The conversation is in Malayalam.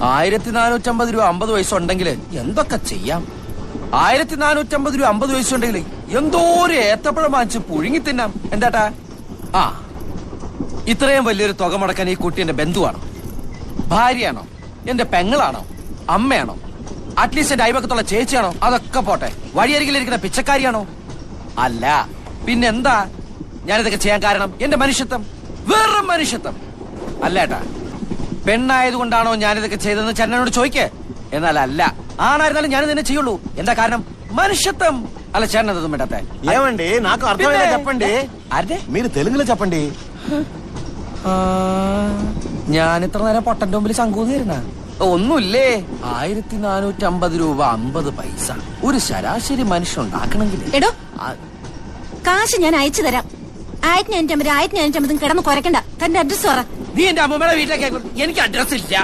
1450 രൂപ 50 വയസ്സുണ്ടെങ്കിൽ എന്തൊക്കെ ചെയ്യാം. 1450 രൂപ 50 വയസ്സുണ്ടെങ്കിൽ എന്തോ ഒരു ഏത്തപ്പഴം വാങ്ങിച്ച് പുഴുങ്ങി തിന്നാം. എന്താട്ടാ? ആ, ഇത്രയും വലിയൊരു തുക മുടക്കാൻ ഈ കുട്ടി എന്റെ ബന്ധുവാണോ, ഭാര്യയാണോ, എന്റെ പെങ്ങളാണോ, അമ്മയാണോ, അറ്റ്ലീസ്റ്റ് എന്റെ അയൽപക്കത്തുള്ള ചേച്ചിയാണോ? അതൊക്കെ പോട്ടെ, വഴിയരികിലിരിക്കുന്ന പിച്ചക്കാരിയാണോ? അല്ല, പിന്നെന്താ ഞാനിതൊക്കെ ചെയ്യാൻ കാരണം? എന്റെ മനുഷ്യത്വം, വെറും മനുഷ്യത്വം. അല്ലേട്ടാ, പെണ്ണായതുകൊണ്ടാണോ ഞാനിതൊക്കെ ചെയ്തതെന്ന് ചരണനോട് ചോദിക്കേ. എന്നാൽ അല്ല, ఆనాയിരുന്നാലും ഞാൻ തന്നെ ചെയ്യുള്ളൂ. എന്താ കാരണം? మనుషత్వం. అలా చేరనదు మేడతే ఏమండి నాకు అర్థమైంది చెప్పండి. అరే మీరు తెలుగులో చెప్పండి. ഞാൻ ഇത്ര നേരം പൊട്ടന്റെ മുമ്പിൽ ശങ്കൂന്നിരുന്ന ഒന്നുമില്ലേ. 1450 രൂപ 50 പൈസ ഒരു ശരാശരി മനുഷ്യൻ ഉണ്ടാക്കണമെങ്കിൽ. എടോ, കാശ് ഞാൻ അയച്ചു തരാം. 1550 1550 കിടന്ന് കുറയ്ക്കണ്ട. തന്റെ അഡ്രസ് പറ. നീ എന്റെ അമ്മമ്മയുടെ വീട്ടിലേക്ക്. എനിക്ക് അഡ്രസ് ഇല്ല.